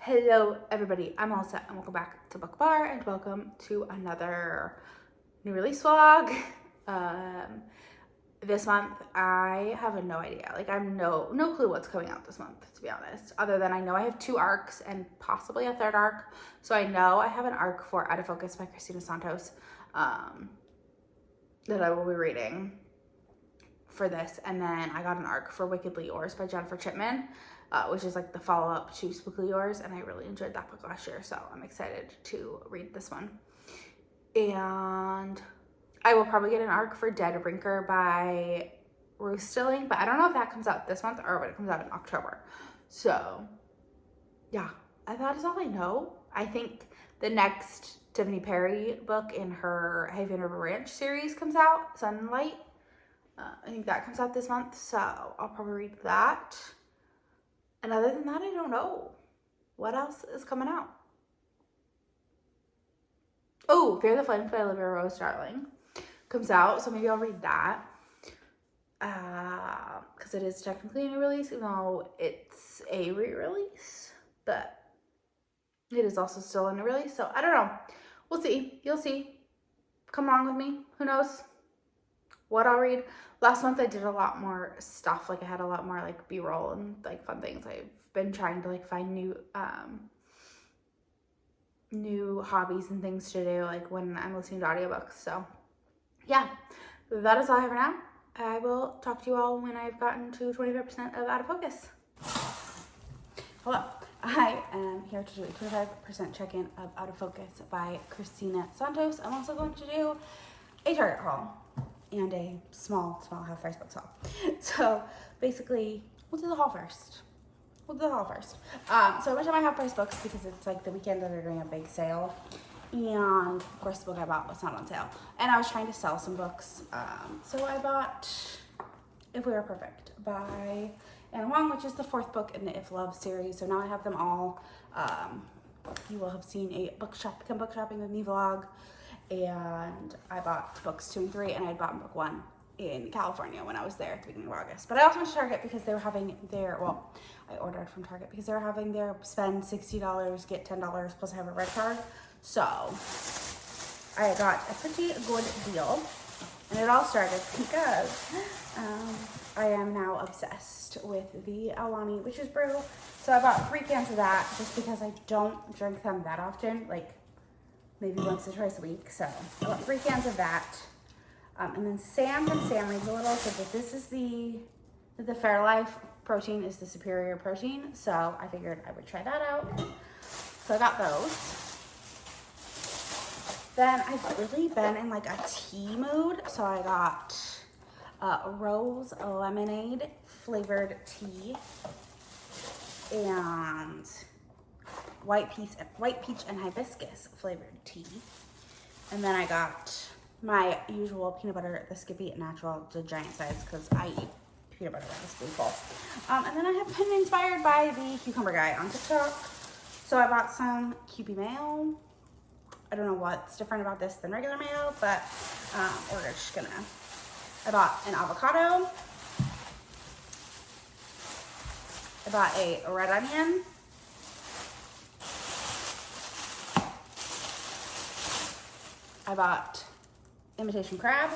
Hello everybody, I'm Elsie and welcome back to Book Bar and welcome to another new release vlog. This month I have no idea, like I have no clue what's coming out this month, to be honest, other than I know I have 2 arcs and possibly a 3rd arc. So I know I have an arc for Out of Focus by Cristina Santos that I will be reading for this, and then I got an arc for Wickedly Yours by Chipman, which is like the follow-up to Spookily Yours, and I really enjoyed that book last year, so I'm excited to read this one. And I will probably get an arc for Dead Rinker by Ruth, but I don't know if that comes out this month or when it comes out in October. So yeah, that is all I know. I think the next Tiffany Perry book in her Haven River Ranch series comes out, Sunlight. I think that comes out this month, so I'll probably read that. And other than that, I don't know. What else is coming out? Oh, Fear the Flames by Olivia Rose Darling comes out, so maybe I'll read that. Because it is technically a new release, even though it's a re-release. But it is also still a new release, so I don't know. We'll see. You'll see. Come along with me. Who knows what I'll read. Last month I did a lot more stuff, like I had a lot more like b-roll and like fun things. I've been trying to like find new hobbies and things to do like when I'm listening to audiobooks. So yeah, that is all I have for now. I will talk to you all when I've gotten to 25% of Out of Focus. Hello, I am here to do a 25% check-in of Out of Focus by Cristina Santos. I'm also going to do a Target haul and a small half-price book haul. So basically, we'll do the haul first. So I'm gonna do my half-price books because it's like the weekend that they're doing a big sale. And of course the book I bought was not on sale. And I was trying to sell some books. So I bought If We Were Perfect by Anna Wong, which is the 4th book in the If Love series. So now I have them all. You will have seen a Come Book Shopping With Me vlog. And I bought books 2 and 3, and I had bought book 1 in California when I was there at the beginning of August. But I also went to Target because they were having their, I ordered from Target because they were having their spend $60, get $10, plus I have a red card. So I got a pretty good deal. And it all started because I am now obsessed with the Alani Witch's Brew. So I bought 3 cans of that just because I don't drink them that often, like maybe once or twice a week. So I bought 3 cans of that. And then Sam from Sam reads a little, said that this is the Fairlife protein is the superior protein. So I figured I would try that out. So I got those. Then I've really been in like a tea mood. So I got rose lemonade flavored tea and white peach and hibiscus flavored tea. And then I got my usual peanut butter, the Skippy Natural, the giant size, because I eat peanut butter like a spoonful. And then I have been inspired by the cucumber guy on TikTok. So I bought some Kewpie mayo. I don't know what's different about this than regular mayo, but we're just gonna, I bought an avocado. I bought a red onion. I bought imitation crab.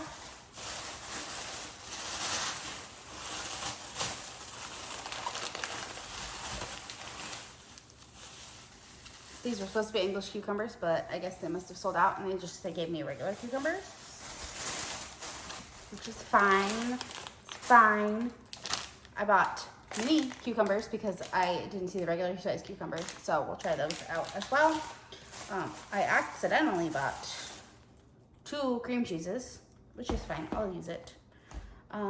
These were supposed to be English cucumbers, but I guess they must have sold out and they gave me regular cucumbers, which is fine. It's fine. I bought mini cucumbers because I didn't see the regular size cucumbers, so we'll try those out as well. I accidentally bought 2 cream cheeses, which is fine. I'll use it. I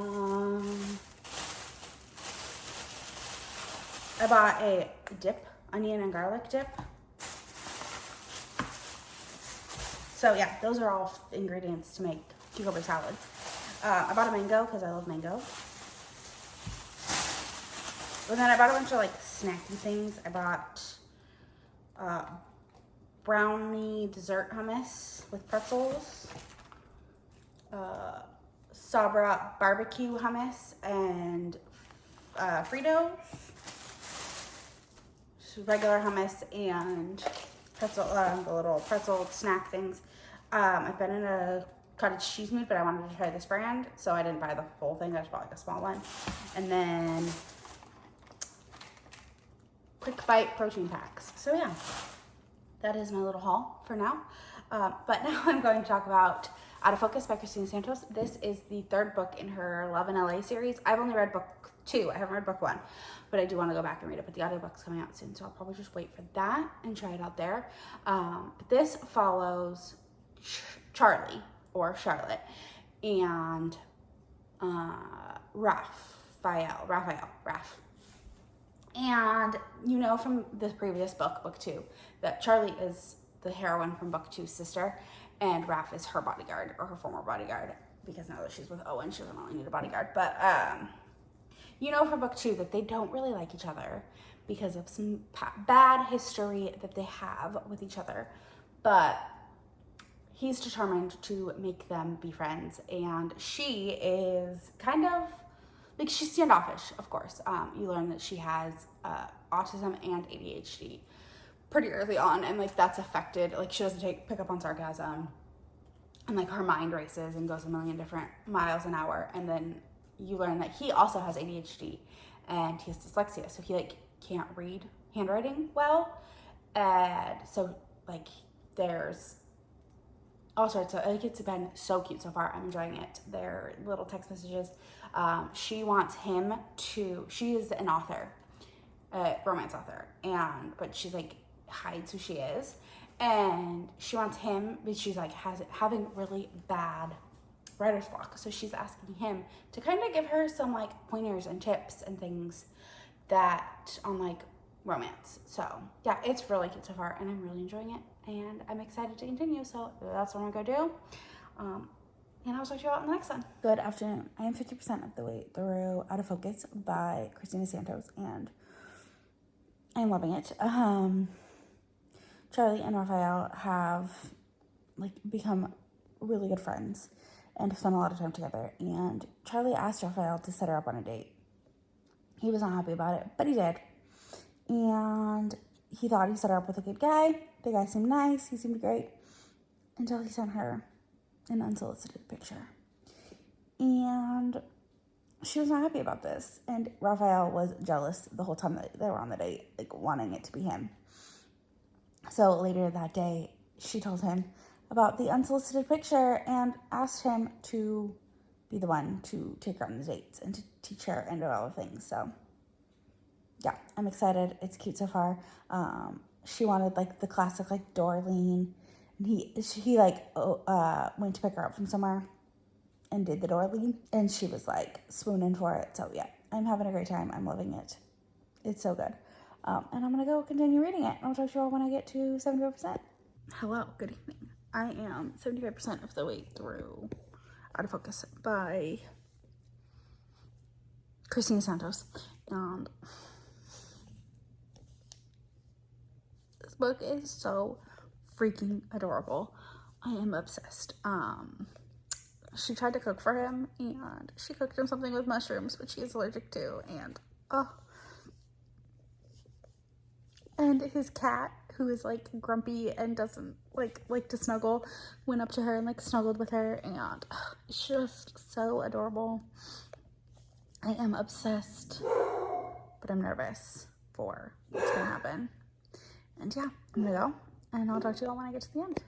bought a dip, onion and garlic dip. So yeah, those are all ingredients to make cucumber salads. I bought a mango because I love mango. And then I bought a bunch of like snacky things. I bought brownie dessert hummus with pretzels, Sabra barbecue hummus, and Fritos. regular hummus and pretzel, the little pretzel snack things. I've been in a cottage cheese mood, but I wanted to try this brand, so I didn't buy the full thing. I just bought like a small one. And then quick bite protein packs. So yeah, that is my little haul for now. But now I'm going to talk about Out of Focus by Cristina Santos. This is the third book in her Love in LA series. I've only read book 2. I haven't read book 1, but I do want to go back and read it. But the audiobook's coming out soon, so I'll probably just wait for that and try it out there. But this follows Charlie, or Charlotte, and Raphael. And you know from the previous book, book 2, that Charlie is the heroine from book 2's sister, and Raph is her bodyguard, or her former bodyguard, because now that she's with Owen, she doesn't really need a bodyguard. But you know from book 2 that they don't really like each other because of some bad history that they have with each other. But he's determined to make them be friends, and she is kind of, like, she's standoffish, of course. You learn that she has autism and ADHD pretty early on, and like that's affected, like she doesn't pick up on sarcasm, and like her mind races and goes a million different miles an hour. And then you learn that he also has ADHD and he has dyslexia, so he like can't read handwriting well, and so like there's all sorts of, like, it's been so cute so far. I'm enjoying it. Their little text messages. She wants him to, she is an author, a romance author, but she's like hides who she is, and she wants him, but she's like having really bad writer's block, so she's asking him to kind of give her some like pointers and tips and things that on like romance. So yeah, it's really cute so far, and I'm really enjoying it, and I'm excited to continue. So that's what I'm gonna go do, and I'll talk to you about in the next one. Good afternoon. I am 50% of the way through Out of Focus by Cristina Santos, and I'm loving it. Charlie and Raphael have like become really good friends and have spent a lot of time together. And Charlie asked Raphael to set her up on a date. He was not happy about it, but he did. And he thought he set her up with a good guy. The guy seemed nice. He seemed great. Until he sent her an unsolicited picture. And she was not happy about this. And Raphael was jealous the whole time that they were on the date, like wanting it to be him. So later that day, she told him about the unsolicited picture and asked him to be the one to take her on the dates and to teach her and do all the things. So yeah, I'm excited. It's cute so far. She wanted like the classic like door lean, and he like went to pick her up from somewhere and did the door lean, and she was like swooning for it. So yeah, I'm having a great time. I'm loving it. It's so good. And I'm gonna go continue reading it. I'll talk to you all when I get to 75%. Hello, good evening. I am 75% of the way through Out of Focus by Cristina Santos, and this book is so freaking adorable. I am obsessed. She tried to cook for him, and she cooked him something with mushrooms, which he is allergic to, and his cat, who is like grumpy and doesn't like to snuggle, went up to her and like snuggled with her, and it's just so adorable. I am obsessed, but I'm nervous for what's gonna happen. And yeah, I'm gonna go, and I'll talk to you all when I get to the end.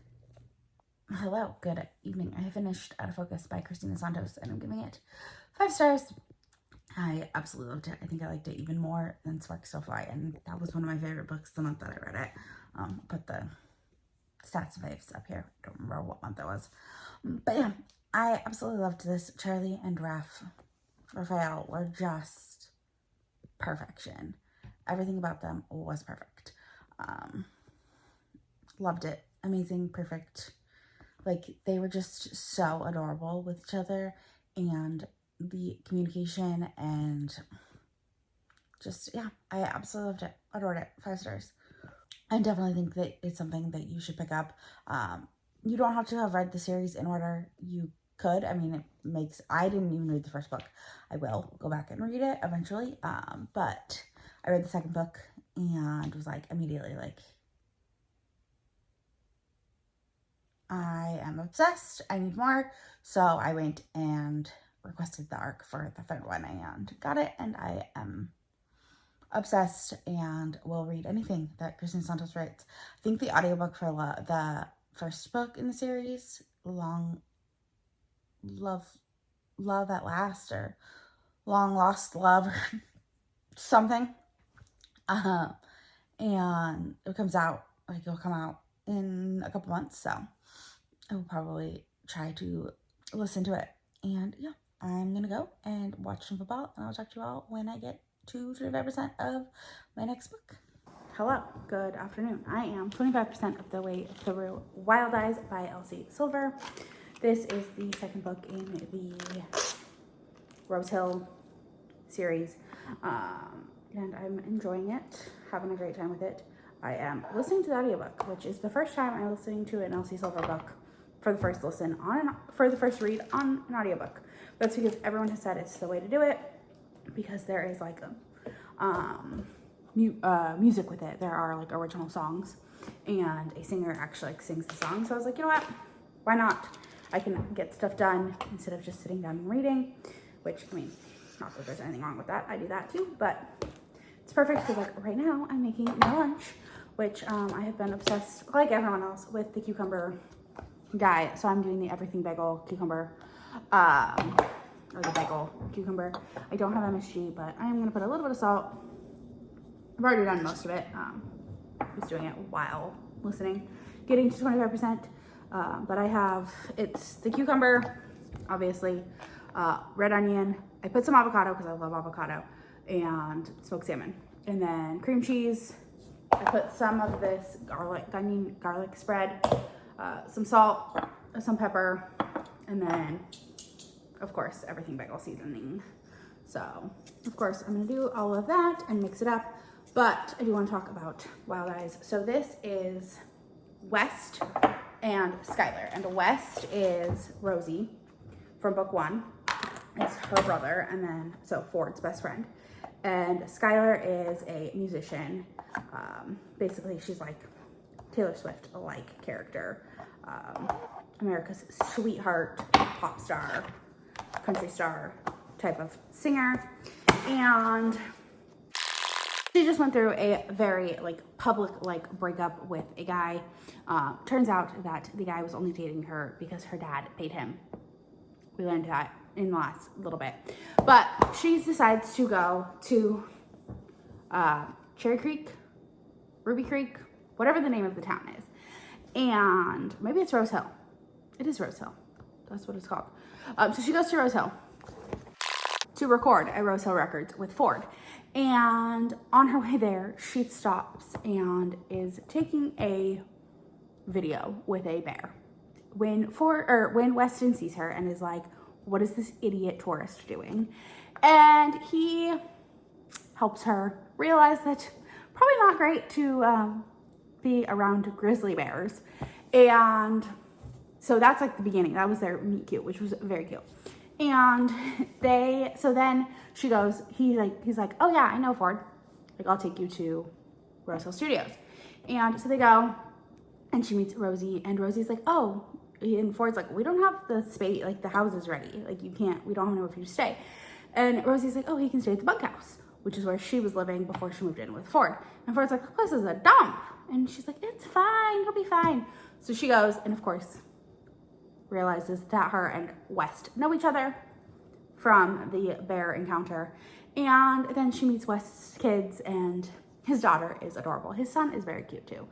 Hello, good evening. I have finished Out of Focus by Cristina Santos, and I'm giving it 5 stars. I absolutely loved it. I think I liked it even more than Sparks Still Fly, and that was one of my favorite books the month that I read it. Put the stats faves up here. I don't remember what month that was. But yeah, I absolutely loved this. Charlie and Raphael were just perfection. Everything about them was perfect. Loved it. Amazing, perfect. Like, they were just so adorable with each other, and the communication, and just, yeah, I absolutely loved it. Adored it. 5 stars. I definitely think that it's something that you should pick up. You don't have to have read the series in order. You could. I mean, I didn't even read the first book. I will go back and read it eventually. But I read the second book, and was like immediately like, I am obsessed, I need more. So I went and requested the ARC for the third one and got it, and I am obsessed and will read anything that Cristina Santos writes. I think the audiobook for the first book in the series, Long Love at Last, or Long Lost Love, or something, and it'll come out in a couple months, so I will probably try to listen to it. And yeah, I'm gonna go and watch some football, and I'll talk to you all when I get to 25% of my next book. Hello, good afternoon. I am 25% of the way through Wild Eyes by Elsie Silver. This is the second book in the Rose Hill series, and I'm enjoying it, having a great time with it. I am listening to the audiobook, which is the first time I'm listening to an Elsie Silver book for the first read on an audiobook. That's because everyone has said it's the way to do it, because there is like music with it. There are like original songs, and a singer actually like sings the song. So I was like, you know what? Why not? I can get stuff done instead of just sitting down and reading, which, I mean, not that there's anything wrong with that. I do that too, but it's perfect because like right now I'm making my lunch, which I have been obsessed, like everyone else, with the cucumber guy. So I'm doing the everything bagel cucumber, or the bagel cucumber. I don't have MSG, but I'm gonna put a little bit of salt. I've already done most of it. I was doing it while listening, getting to 25%. But it's the cucumber, obviously, red onion. I put some avocado because I love avocado, and smoked salmon. And then cream cheese. I put some of this onion garlic spread, some salt, some pepper, and then, of course, everything bagel seasoning. So, of course, I'm gonna do all of that and mix it up, but I do want to talk about Wild Eyes. So this is West and Skylar, and West is Rosie from book 1. It's her brother, and then, so Ford's best friend. And Skylar is a musician. Basically, she's like Taylor Swift-like character. America's sweetheart, pop star, country star type of singer. And she just went through a very like public like breakup with a guy. Turns out that the guy was only dating her because her dad paid him. We learned that in the last little bit. But she decides to go to Cherry Creek, Ruby Creek, whatever the name of the town is. And maybe it's Rose Hill. It is Rose Hill. That's what it's called. So she goes to Rose Hill to record at Rose Hill Records with Ford. And on her way there, she stops and is taking a video with a bear. When Weston sees her and is like, what is this idiot tourist doing? And he helps her realize that probably not great to be around grizzly bears. And so that's like the beginning. That was their meet cute, which was very cute. And so then she goes, he's like, oh yeah, I know Ford. Like, I'll take you to Rose Hill Studios. And so they go, and she meets Rosie, and Rosie's like, oh, and Ford's like, we don't have the space, like the house is ready. Like we don't have nowhere for you to stay. And Rosie's like, oh, he can stay at the bunkhouse, which is where she was living before she moved in with Ford. And Ford's like, the place is a dump. And she's like, it's fine, you'll be fine. So she goes, and of course, realizes that her and West know each other from the bear encounter. And then she meets West's kids, and his daughter is adorable. His son is very cute too.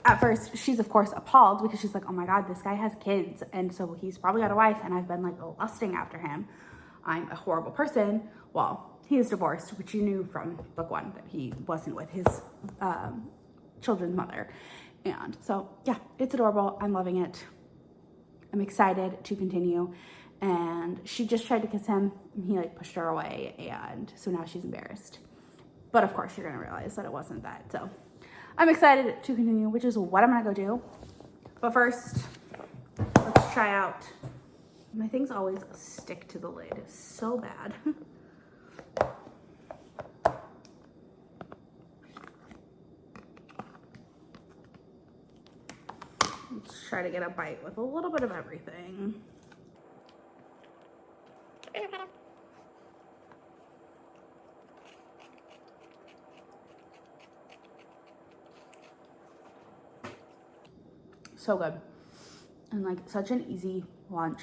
At first, she's of course appalled because she's like, oh my God, this guy has kids. And so he's probably got a wife, and I've been like lusting after him. I'm a horrible person. Well, he is divorced, which you knew from book 1 that he wasn't with his children's mother. And so, yeah, it's adorable. I'm loving it. I'm excited to continue. And she just tried to kiss him, and he like pushed her away. And so now she's embarrassed. But of course, you're going to realize that it wasn't that. So I'm excited to continue, which is what I'm going to go do. But first, let's try out. My things always stick to the lid. It's so bad. try to get a bite with a little bit of everything. So good. And like such an easy lunch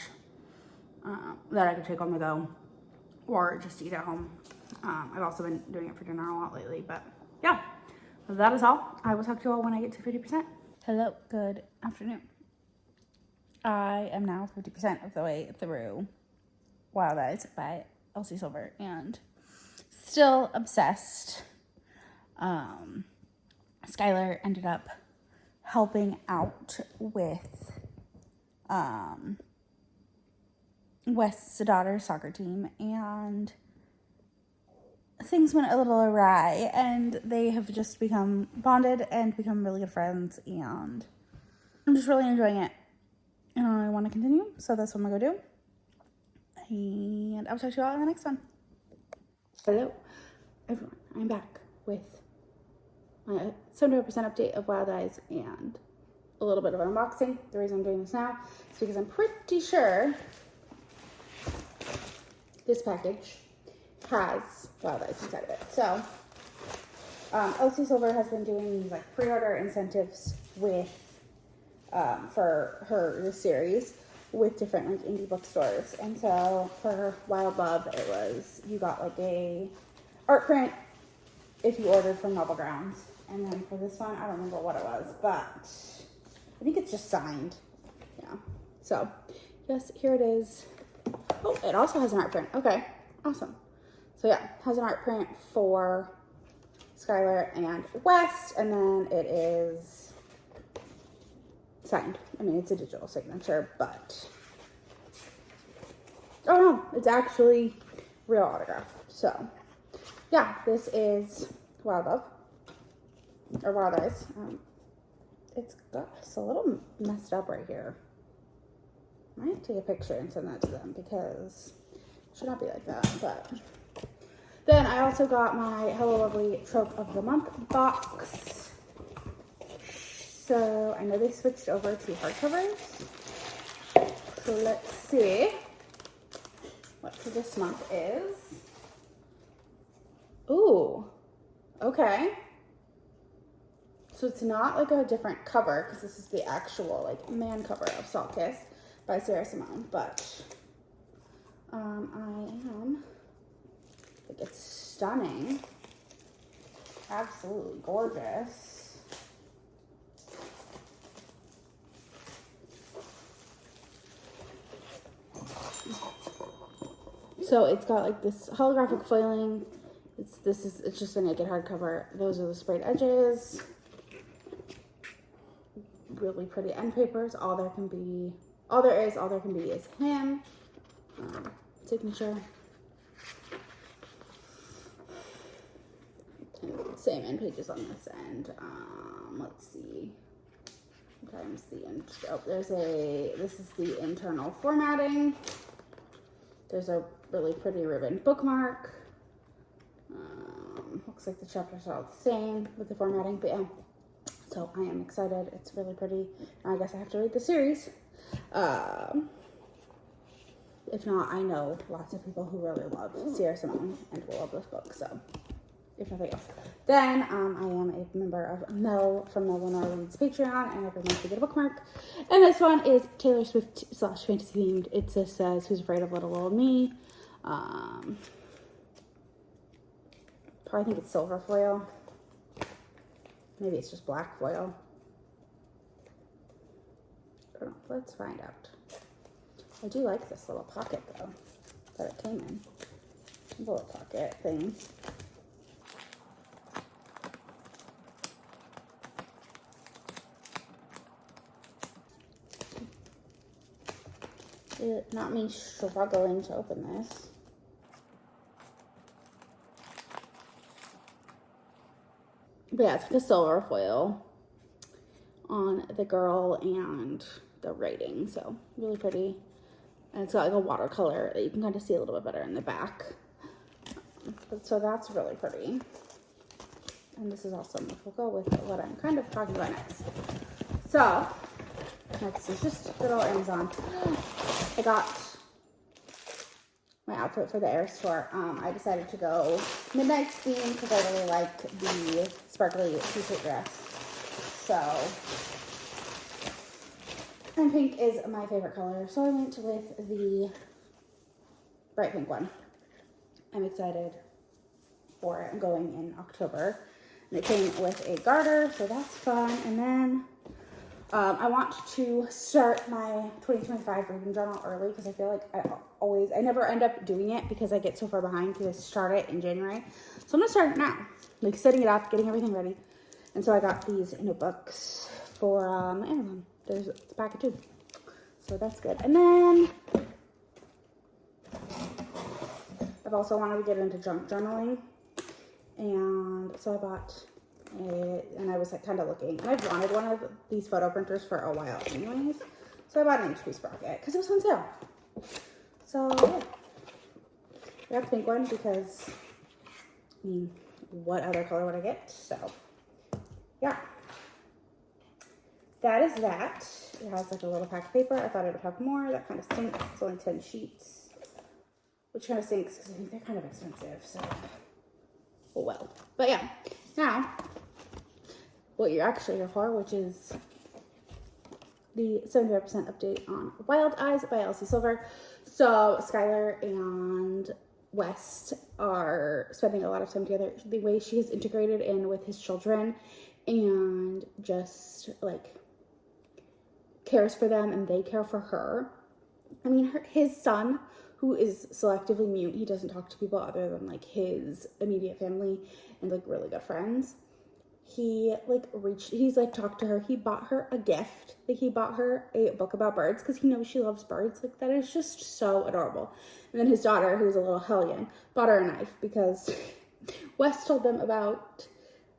that I could take on the go or just eat at home. I've also been doing it for dinner a lot lately, but yeah, that is all. I will talk to you all when I get to 50%. Hello, good afternoon. I am now 50% of the way through Wild Eyes by Elsie Silver and still obsessed. Skylar ended up helping out with West's daughter's soccer team, and things went a little awry, and they have just become bonded and become really good friends, and I'm just really enjoying it, and I want to continue, so that's what I'm gonna go do, and I'll talk to you all in the next one. Hello everyone, I'm back with my 75% update of Wild Eyes and a little bit of an unboxing. The reason I'm doing this now is because I'm pretty sure this package has Wild Eyes inside of it. So, Elsie Silver has been doing these like pre-order incentives with, for this series with different like indie bookstores. And so for Wild Love, it was, you got like a art print if you ordered from Novel Grounds. And then for this one, I don't remember what it was, but I think it's just signed. Yeah. So, yes, here it is. Oh, it also has an art print. Okay, awesome. So yeah, has an art print for Skylar and West, and then it is signed. I mean, it's a digital signature, but oh no, it's actually real autograph. So yeah, this is Wild Love, or Wild Eyes. It's a little messed up right here. I might take a picture and send that to them because it should not be like that. But then I also got my Hello Lovely Trope of the Month box. So I know they switched over to hardcovers. So let's see what for this month is. Ooh, okay. So it's not like a different cover because this is the actual like man cover of Salt Kiss by Sarah Simone, but I think it's stunning, absolutely gorgeous. So it's got like this holographic foiling. It's just a naked hardcover. Those are the sprayed edges. Really pretty end papers. All there can be is him. Signature. Same end pages on this end. Let's see. Sometimes this is the internal formatting. There's a really pretty ribbon bookmark. Looks like the chapters are all the same with the formatting, but yeah. So I am excited. It's really pretty. I guess I have to read the series. If not, I know lots of people who really love Sarah Simone and will love this book. So, if nothing else, then I am a member of Mel from Mel Lenore Reads Patreon, and every month we get a bookmark. And this one is Taylor Swift / fantasy themed. It just says "Who's Afraid of Little Old Me." Probably think it's silver foil. Maybe it's just black foil. I don't know. Let's find out. I do like this little pocket though that it came in. The little pocket thing. Not me struggling to open this. But yeah, it's like a silver foil on the girl and the writing. So really pretty. And it's got like a watercolor that you can kind of see a little bit better in the back. So that's really pretty. And this is awesome. We'll go with what I'm kind of talking about next. So Next is just good old Amazon. I got my outfit for the Eras tour. I decided to go midnight theme because I really like the sparkly t-shirt dress. So, and pink is my favorite color. So I went with the bright pink one. I'm excited for it. I'm going in October. And it came with a garter, so that's fun. And then I want to start my 2025 reading journal early because I feel like I never end up doing it because I get so far behind because I start it in January. So I'm going to start it now, like setting it up, getting everything ready. And so I got these notebooks for Amazon. There's a packet too. So that's good. And then I've also wanted to get into junk journaling. And so I bought it, and I was like kind of looking, and I've wanted one of these photo printers for a while anyways. So I bought an HP Sprocket because it was on sale. So yeah, I got the pink one because, I mean, what other color would I get? So yeah, that is that. It has like a little pack of paper. I thought it would have more. That kind of stinks. It's only 10 sheets, which kind of stinks because I think they're kind of expensive. So, oh well. But yeah, now what you're actually here for, which is the 75% update on Wild Eyes by Elsie Silver. So Skylar and West are spending a lot of time together. The way she has integrated in with his children and just like cares for them and they care for her. I mean, his son, who is selectively mute, he doesn't talk to people other than like his immediate family and like really good friends. He's like talked to her. He bought her a gift. Like he bought her a book about birds because he knows she loves birds. Like that is just so adorable. And then his daughter, who's a little hellion, bought her a knife because Wes told them about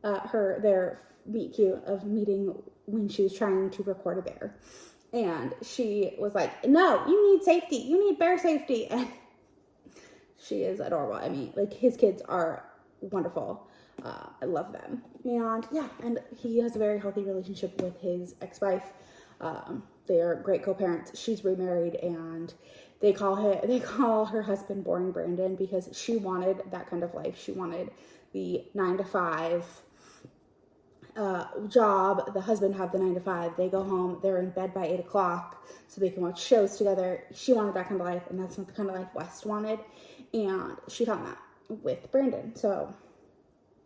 their meet cute of meeting when she was trying to record a bear. And she was like, no, you need safety. You need bear safety. And she is adorable. I mean, like his kids are wonderful. I love them. And yeah, and he has a very healthy relationship with his ex-wife. They are great co-parents. She's remarried and they call her husband Boring Brandon because she wanted that kind of life. She wanted the 9-to-5 job. The husband had the 9-to-5. They go home. They're in bed by 8 o'clock so they can watch shows together. She wanted that kind of life, and that's not the kind of life West wanted. And she found that with Brandon. So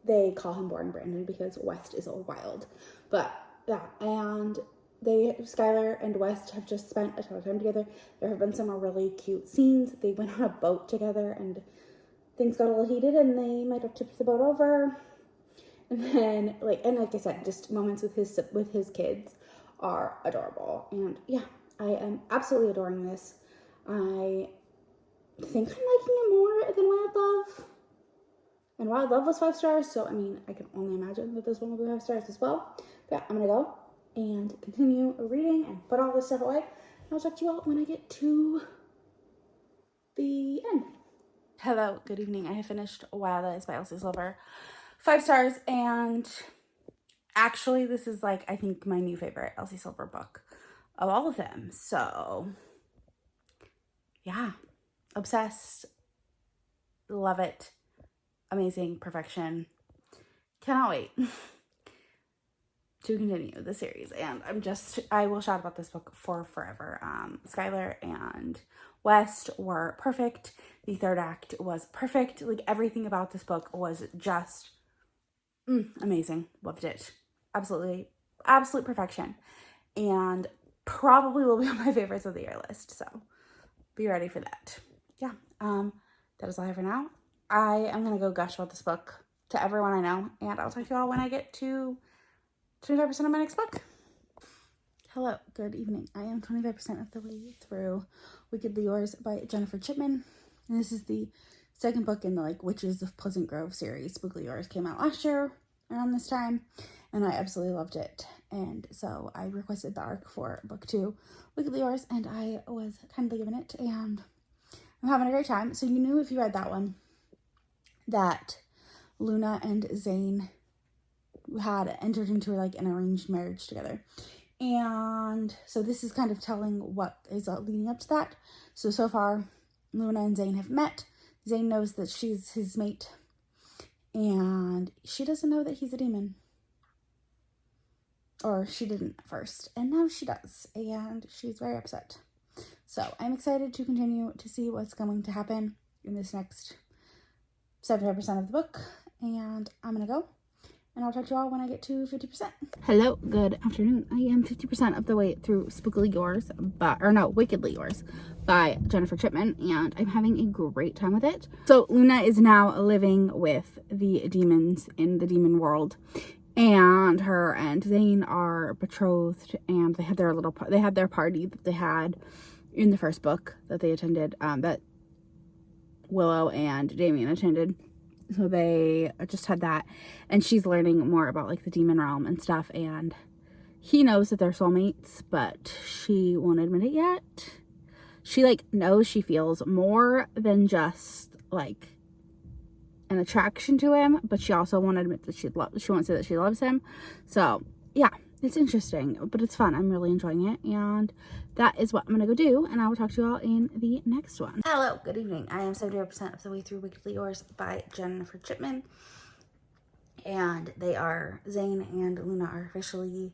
they call him Boring Brandon because West is all wild. But yeah, and Skylar and West have just spent a ton of time together. There have been some really cute scenes. They went on a boat together and things got a little heated and they might have tipped the boat over. And then like I said, just moments with his kids are adorable. And yeah, I am absolutely adoring this. I think I'm liking it more than Wild Love. And Wild Love was 5 stars, so I mean, I can only imagine that this one will be 5 stars as well. But yeah, I'm gonna go and continue reading and put all this stuff away. And I'll talk to you all when I get to the end. Hello, good evening. I have finished Wild Eyes by Elsie Silver. 5 stars, and actually this is like, I think my new favorite Elsie Silver book of all of them. So yeah, obsessed, love it. Amazing, perfection. Cannot wait to continue the series. And I will shout about this book for forever. Skylar and West were perfect. The third act was perfect. Like everything about this book was just amazing. Loved it. Absolutely, absolute perfection. And probably will be on my favorites of the year list. So be ready for that. Yeah, that is all I have for now. I am going to go gush about this book to everyone I know, and I'll talk to you all when I get to 25% of my next book. Hello, good evening. I am 25% of the way through Wickedly Yours by Jennifer Chipman. And this is the second book in the like Witches of Pleasant Grove series. Wickedly Yours came out last year around this time, and I absolutely loved it. And so I requested the ARC for book 2, Wickedly Yours, and I was kindly given it, and I'm having a great time. So you knew if you read that one that Luna and Zane had entered into like an arranged marriage together. And so this is kind of telling what is leading up to that. So far, Luna and Zane have met. Zane knows that she's his mate, and she doesn't know that he's a demon. Or she didn't at first, and now she does, and she's very upset. So I'm excited to continue to see what's going to happen in this next 75% of the book, and I'm gonna go, and I'll talk to y'all when I get to 50%. Hello, good afternoon. I am 50% of the way through Wickedly Yours by Jennifer Chipman, and I'm having a great time with it. So Luna is now living with the demons in the demon world, and her and Zane are betrothed, and they had their party that they had in the first book that they attended, that Willow and Damien attended. So they just had that, and she's learning more about like the demon realm and stuff, and he knows that they're soulmates, but she won't admit it yet. She like knows she feels more than just like an attraction to him, but she also won't admit that she won't say that she loves him. So yeah, it's interesting, but it's fun. I'm really enjoying it, and that is what I'm gonna go do, and I will talk to you all in the next one. Hello, good evening. I am 70% of the way through Wickedly Yours by Jennifer Chipman, and Zane and Luna are officially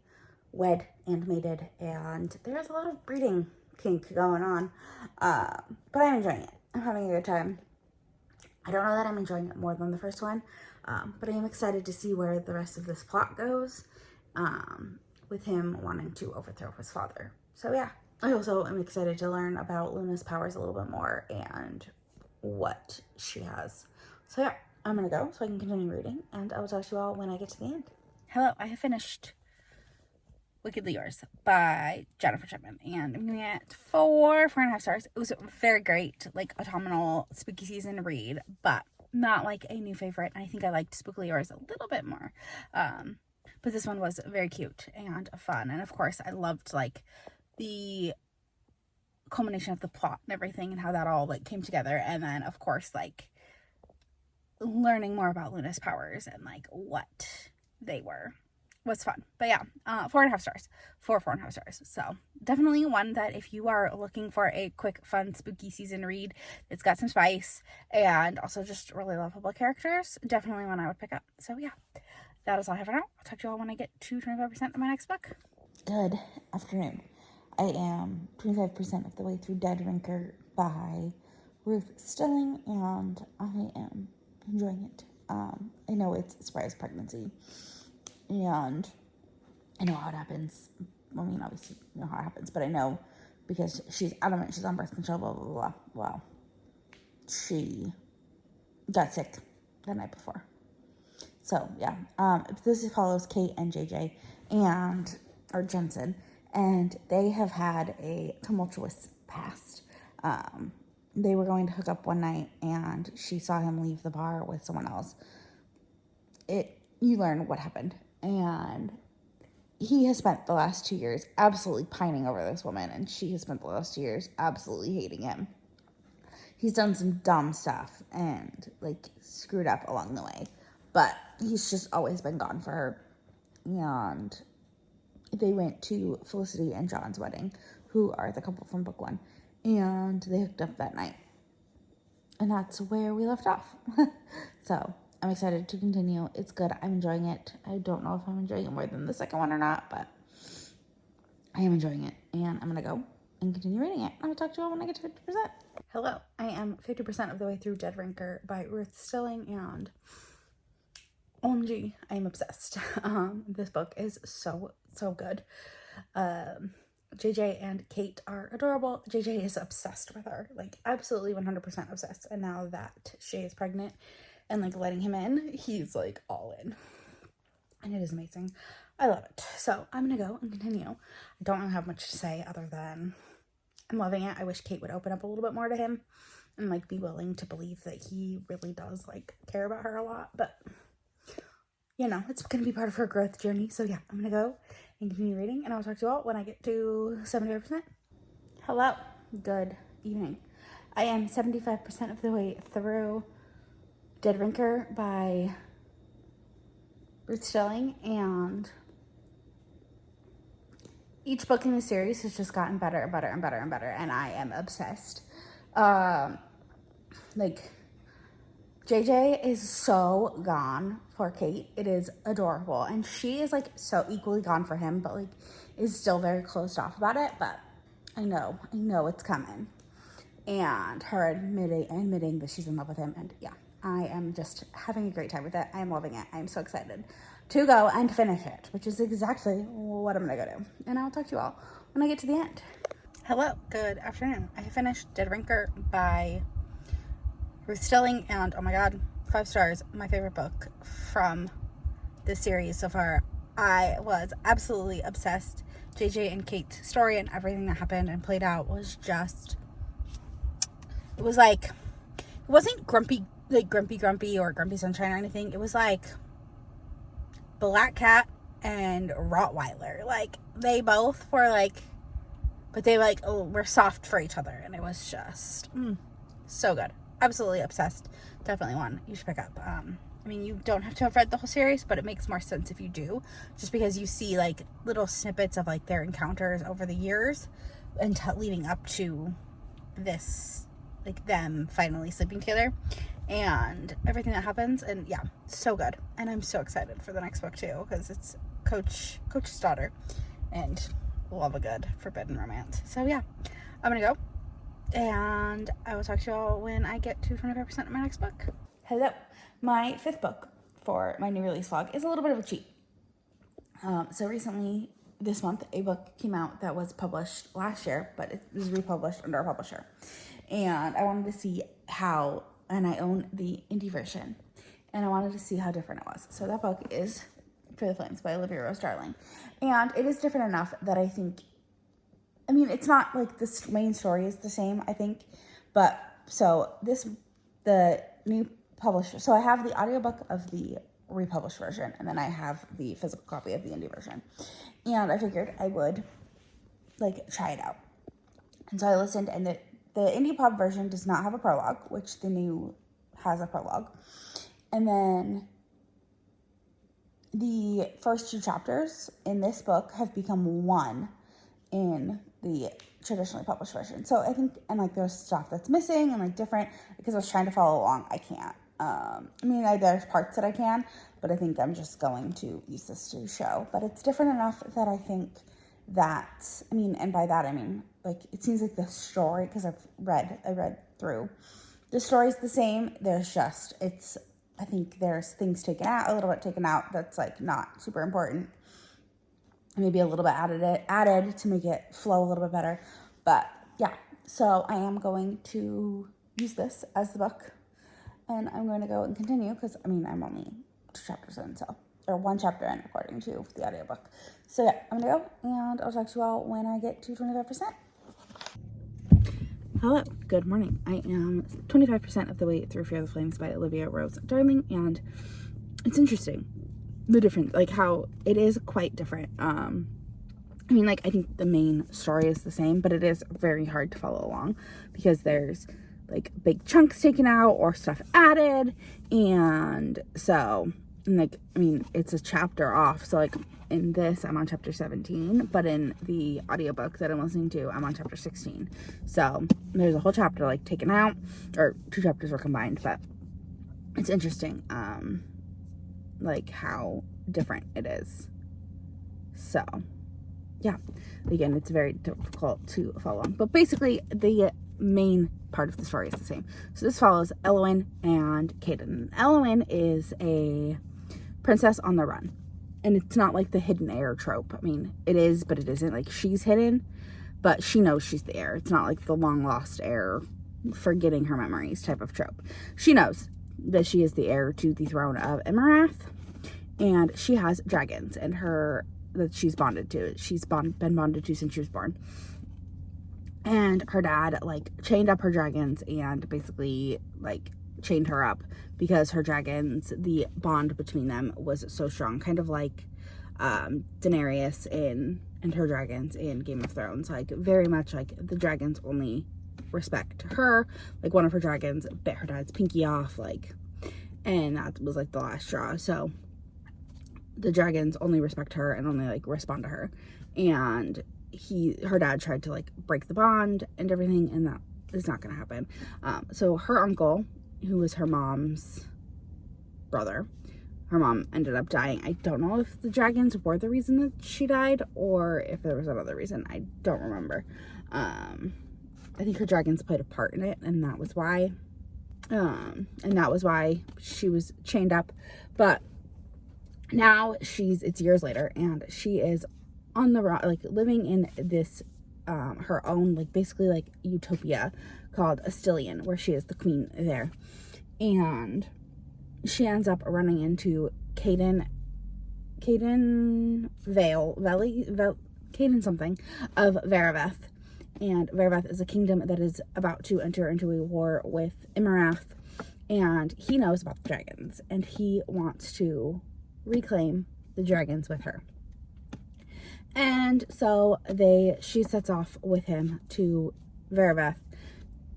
wed and mated, and there's a lot of breeding kink going on, but I'm enjoying it. I'm having a good time. I don't know that I'm enjoying it more than the first one, but I am excited to see where the rest of this plot goes, with him wanting to overthrow his father. So yeah, I also am excited to learn about Luna's powers a little bit more and what she has. So yeah, I'm gonna go so I can continue reading, and I will talk to you all when I get to the end. Hello, I have finished Wickedly Yours by Jennifer Chipman, and I'm giving it 4.5 stars. It was very great, like autumnal spooky season read, but not like a new favorite. I think I liked Wickedly Yours a little bit more, but this one was very cute and fun, and of course I loved like the culmination of the plot and everything, and how that all like came together, and then of course like learning more about Luna's powers and like what they were was fun. But yeah, 4.5 stars. 4.5 stars. So definitely one that if you are looking for a quick, fun, spooky season read, it's got some spice and also just really lovable characters, definitely one I would pick up. So yeah, that is all I have for now. I'll talk to you all when I get to 25% of my next book. Good afternoon. I am 25% of the way through Rinker by Ruth Stilling, and I am enjoying it. I know it's a surprise pregnancy, and I know how it happens. I mean, obviously, you know how it happens, but I know because she's adamant she's on birth control, blah, blah, blah. Well, she got sick the night before. So, yeah. This follows Kate and JJ or Jensen, and they have had a tumultuous past. They were going to hook up one night, and she saw him leave the bar with someone else. You learn what happened. And he has spent the last 2 years absolutely pining over this woman, and she has spent the last 2 years absolutely hating him. He's done some dumb stuff and, like, screwed up along the way, but he's just always been gone for her. And they went to Felicity and John's wedding, who are the couple from book 1, and they hooked up that night. And that's where we left off. So I'm excited to continue. It's good. I'm enjoying it. I don't know if I'm enjoying it more than the second one or not, but I am enjoying it. And I'm going to go and continue reading it. I'll talk to you all when I get to 50%. Hello. I am 50% of the way through Rinker by Ruth Stilling, and OMG, I am obsessed. This book is so good. JJ and Kate are adorable. JJ is obsessed with her, like absolutely 100% obsessed. And now that she is pregnant and like letting him in, he's like all in, and it is amazing. I love it. So I'm gonna go and continue. I don't have much to say other than I'm loving it. I wish Kate would open up a little bit more to him and like be willing to believe that he really does like care about her a lot, but you know, it's gonna be part of her growth journey. So yeah, I'm gonna go and continue reading, and I'll talk to you all when I get to 75%. Hello, good evening. I am 75% of the way through Rinker by Ruth Stilling, and each book in the series has just gotten better and better and better and better, and I am obsessed. Like, JJ is so gone for Kate. It is adorable. And she is, like, so equally gone for him, but, like, is still very closed off about it. But I know it's coming. And her admitting that she's in love with him. And, yeah, I am just having a great time with it. I am loving it. I am so excited to go and finish it, which is exactly what I'm going to go do. And I'll talk to you all when I get to the end. Hello. Good afternoon. I did Rinker by Ruth Stilling, and oh my god, 5 stars, my favorite book from this series so far. I was absolutely obsessed. JJ and Kate's story and everything that happened and played out was just, it was like, it wasn't grumpy or grumpy sunshine or anything. It was like Black Cat and Rottweiler. Like, they both were like, but they like were soft for each other, and it was just so good. Absolutely obsessed. Definitely one you should pick up. I mean, you don't have to have read the whole series, but it makes more sense if you do, just because you see like little snippets of like their encounters over the years and leading up to this, like them finally sleeping together and everything that happens. And yeah, so good. And I'm so excited for the next book too, because it's Coach's daughter, and love a good forbidden romance. So yeah, I'm gonna go. And I will talk to you all when I get to 25% of my next book. Hello. My 5th book for my new release vlog is a little bit of a cheat. So recently, this month, a book came out that was published last year, but it was republished under a publisher. And I wanted to see how, and I own the indie version, and I wanted to see how different it was. So that book is For the Flames by Olivia Rose Darling. And it is different enough that I think, I mean, it's not like the main story is the same, I think, but so the new publisher, so I have the audiobook of the republished version, and then I have the physical copy of the indie version, and I figured I would like try it out. And so I listened, and the indie pub version does not have a prologue, which the new has a prologue, and then the first 2 chapters in this book have become one in the traditionally published version. So I think, and like there's stuff that's missing and like different, because I was trying to follow along. I can't. I mean, there's parts that I can, but I think I'm just going to use this to show. But it's different enough that I think that, I mean, and by that I mean, like, it seems like the story, because I read through, the story's the same. There's just, I think there's things taken out, a little bit taken out that's like not super important. Maybe a little bit added to make it flow a little bit better. But yeah, so I am going to use this as the book, and I'm going to go and continue, because I mean, I'm only 2 chapters in, or 1 chapter in according to the audiobook. So yeah, I'm gonna go, and I'll talk to you all when I get to 25%. Hello, good morning. I am 25% of the way through Fear the Flames by Olivia Rose Darling, and it's interesting. The difference, like how it is quite different. I mean, like, I think the main story is the same, but it is very hard to follow along, because there's like big chunks taken out or stuff added. And so, like, I mean, it's a chapter off. So like in this, I'm on chapter 17, but in the audiobook that I'm listening to, I'm on chapter 16. So there's a whole chapter like taken out, or 2 chapters were combined, but it's interesting. Like how different it is. So yeah, again, it's very difficult to follow along, but basically the main part of the story is the same. So this follows Elowen and Caden. Elowen is a princess on the run, and it's not like the hidden heir trope. I mean, it is, but it isn't. Like, she's hidden, but she knows she's the heir. It's not like the long lost heir forgetting her memories type of trope. She knows that she is the heir to the throne of Emirath, and she has dragons, and that she's bonded to. She's been bonded to since she was born. And her dad like chained up her dragons, and basically like chained her up because her dragons, the bond between them was so strong, kind of like Daenerys and her dragons in Game of Thrones. Like, very much like the dragons only respect her. Like, one of her dragons bit her dad's pinky off, like, and that was like the last straw. So the dragons only respect her and only like respond to her. And her dad tried to like break the bond and everything, and that is not gonna happen. So her uncle, who was her mom's brother, her mom ended up dying. I don't know if the dragons were the reason that she died or if there was another reason. I don't remember. I think her dragons played a part in it, and that was why. She was chained up. But now it's years later, and she is on the rock, like living in this her own, like basically like utopia called Astillion, where she is the queen there. And she ends up running into Caden something of Veriveth. And Veriveth is a kingdom that is about to enter into a war with Imarath, and he knows about the dragons, and he wants to reclaim the dragons with her. And so she sets off with him to Veriveth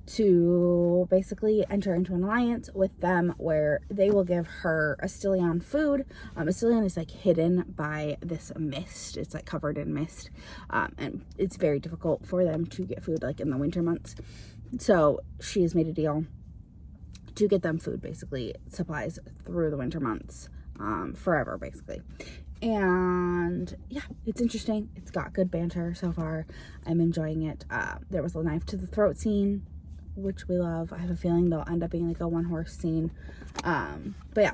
to basically enter into an alliance with them, where they will give her Astillion food. Astillion is like hidden by this mist. It's like covered in mist, and it's very difficult for them to get food like in the winter months. So she has made a deal to get them food, basically supplies through the winter months, forever basically. And yeah, it's interesting. It's got good banter so far. I'm enjoying it. There was a knife to the throat scene, which we love. I have a feeling they'll end up being like a one horse scene. But yeah,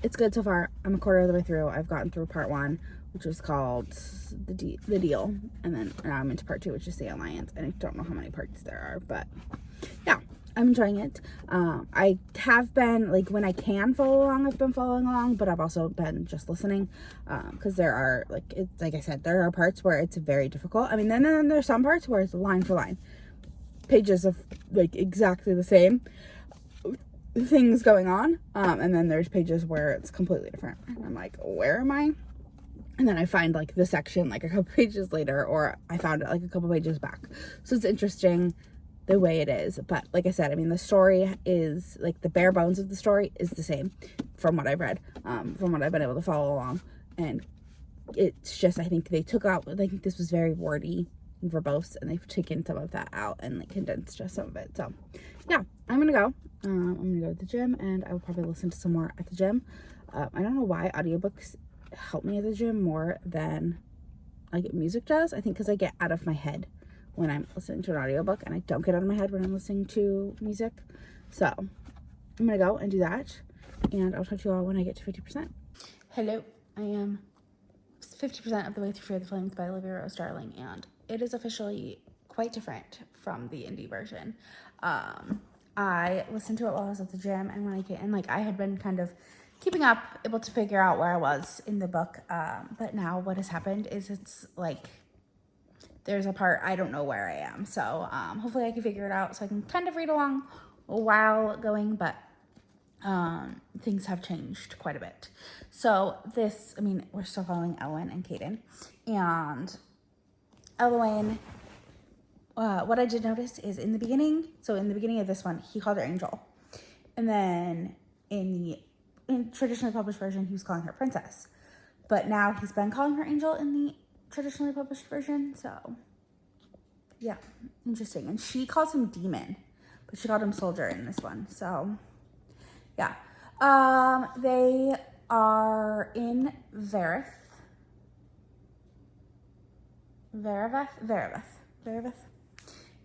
it's good so far. I'm a quarter of the way through. I've gotten through part 1, which was called the deal, and then now I'm into part 2, which is the alliance. And I don't know how many parts there are, but yeah, I'm enjoying it. I have been, like, when I can follow along, I've been following along, but I've also been just listening, because there are, like I said, there are parts where it's very difficult. I mean, then there's some parts where it's line for line, pages of like exactly the same things going on, and then there's pages where it's completely different, and I'm like, where am I? And then I find like the section like a couple pages later, or I found it like a couple pages back. So it's interesting the way it is. But like I said, I mean, the story is like the bare bones of the story is the same from what I've read, from what I've been able to follow along. And it's just, I think they took out, I think this was very wordy and verbose, and they've taken some of that out and like condensed just some of it. So yeah, I'm gonna go to the gym, and I will probably listen to some more at the gym. I don't know why audiobooks help me at the gym more than like music does. I think because I get out of my head when I'm listening to an audiobook, and I don't get out of my head when I'm listening to music. So I'm gonna go and do that, and I'll talk to you all when I get to 50%. Hello, I am 50% of the way through Fear the Flames by Olivia Rose Darling, and it is officially quite different from the indie version. I listened to it while I was at the gym, and when I came, and like I had been kind of keeping up, able to figure out where I was in the book, but now what has happened is it's like there's a part I don't know where I am, so hopefully I can figure it out so I can kind of read along while going, but things have changed quite a bit. So this, I mean, we're still following Elwyn and Caden, and Elwyn, what I did notice is in the beginning of this one, he called her Angel, and then in traditionally published version, he was calling her Princess, but now he's been calling her Angel in the traditionally published version. So yeah, interesting. And she calls him Demon, but she called him Soldier in this one. So yeah, they are in Veriveth,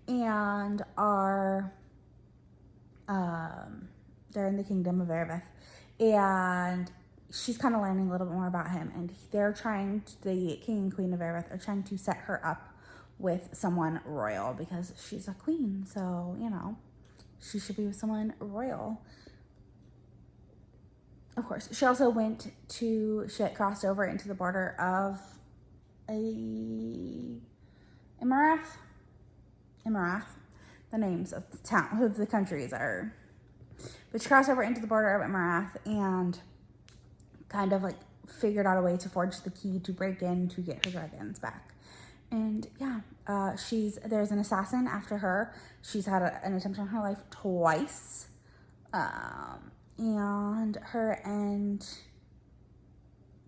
and are they're in the kingdom of Veriveth, and she's kind of learning a little bit more about him, and the king and queen of Veriveth are trying to set her up with someone royal because she's a queen, so you know she should be with someone royal. Of course, she also crossed over into the border of Imarath. The names of the countries are, but she crossed over into the border of Imarath and kind of like figured out a way to forge the key to break in to get her dragons back. And yeah, there's an assassin after her. She's had an attempt on her life twice. And her and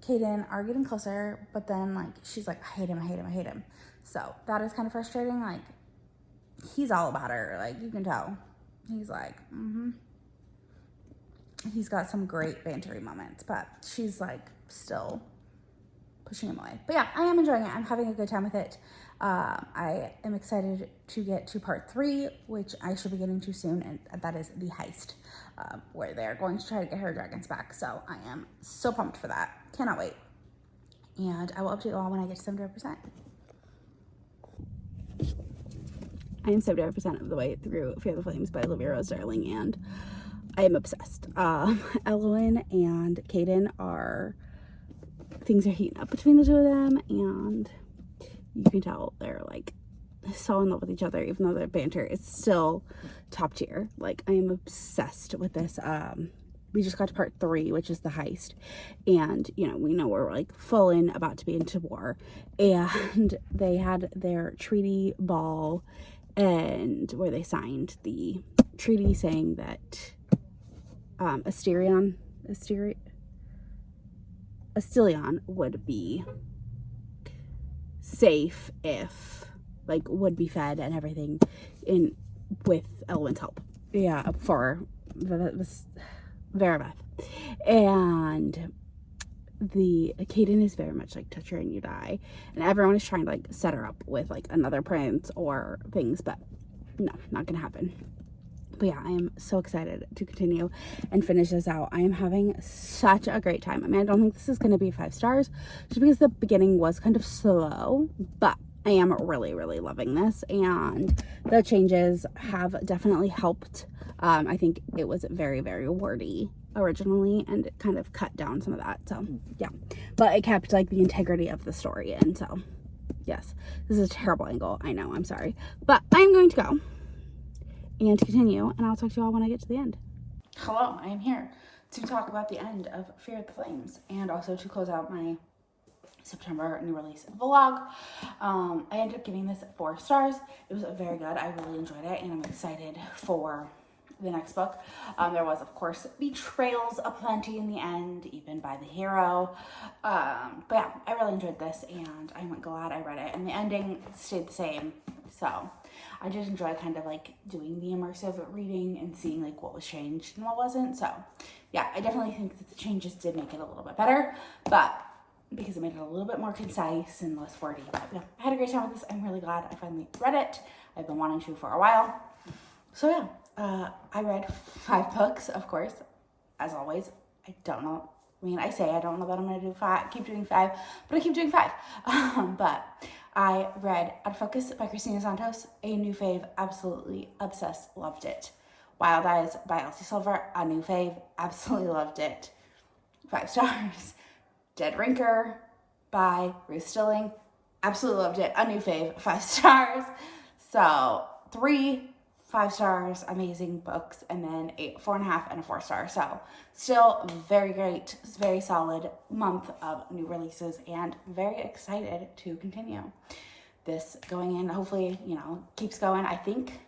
Kaden are getting closer, but then like she's like, I hate him, I hate him, I hate him. So that is kind of frustrating. Like he's all about her, like you can tell. He's like, he's got some great bantery moments, but she's like still pushing him away. But yeah, I am enjoying it. I'm having a good time with it. I am excited to get to part 3, which I should be getting to soon, and that is the heist, where they're going to try to get her dragons back. So I am so pumped for that. Cannot wait. And I will update you all when I get to 70%. I am 70% of the way through Fear the Flames by Olivia Rose Darling, and I am obsessed. Elowen and Kaden things are heating up between the two of them, and you can tell they're like so in love with each other, even though their banter is still top tier. Like I am obsessed with this. We just got to part 3, which is the heist, and you know, we know we're like full in about to be into war, and they had their treaty ball, and where they signed the treaty saying that Astelion would be safe if like would be fed and everything with Elowen's help. Yeah, for this Verabeth. And the Kaden is very much like touch her and you die, and everyone is trying to like set her up with like another prince or things, but no, not gonna happen. But yeah, I am so excited to continue and finish this out. I am having such a great time. I mean, I don't think this is going to be 5 stars just because the beginning was kind of slow, but I am really, really loving this, and the changes have definitely helped. I think it was very, very wordy originally, and it kind of cut down some of that. So yeah, but it kept like the integrity of the story. And so yes, this is a terrible angle. I know, I'm sorry, but I'm going to go and continue, and I'll talk to you all when I get to the end. Hello, I am here to talk about the end of Fear the Flames, and also to close out my September new release vlog. I ended up giving this 4 stars. It was very good. I really enjoyed it, and I'm excited for the next book. There was, of course, betrayals aplenty in the end, even by the hero. But yeah, I really enjoyed this, and I'm glad I read it. And the ending stayed the same, so I did enjoy kind of like doing the immersive reading and seeing like what was changed and what wasn't. So yeah, I definitely think that the changes did make it a little bit better, but because it made it a little bit more concise and less wordy. But yeah, I had a great time with this. I'm really glad I finally read it. I've been wanting to for a while. So yeah, I read 5 books, of course, as always. I don't know. I mean, I say I don't know that I'm going to do 5, keep doing 5, but I keep doing 5. But I read Out of Focus by Cristina Santos, a new fave, absolutely obsessed, loved it. Wild Eyes by Elsie, a new fave, absolutely loved it. 5 stars. Dead Rinker by Ruth Stilling, absolutely loved it, a new fave, 5 stars. So 3 5 stars, amazing books, and then 4.5 and a 4 star. So still very great, very solid month of new releases, and very excited to continue this going in. Hopefully, you know, keeps going. I think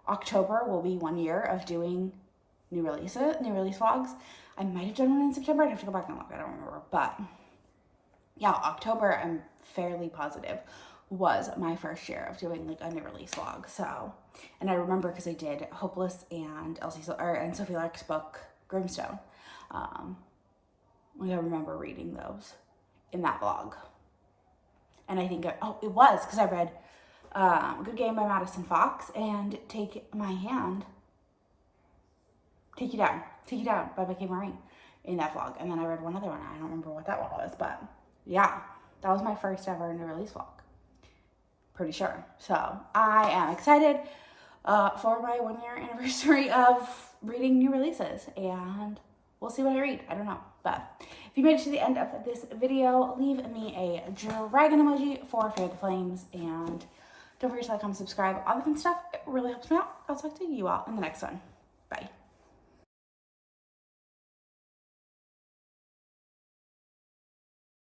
October will be 1 year of doing new release vlogs. I might have done one in September. I'd have to go back and look. I don't remember. But yeah, October, I'm fairly positive, was my first year of doing like a new release vlog. So, and I remember because I did Hopeless and and Sophie Lark's book Grimstone. I remember reading those in that vlog. And I think it was because I read Good Game by Madison Fox and Take You Down by Becky Marie in that vlog. And then I read one other one. I don't remember what that one was, but yeah, that was my first ever new release vlog. Pretty sure. So I am excited for my 1 year anniversary of reading new releases, and we'll see what I read. I don't know. But if you made it to the end of this video, leave me a dragon emoji for Fear the Flames, and don't forget to like, comment, subscribe, all the fun stuff. It really helps me out. I'll talk to you all in the next one. Bye.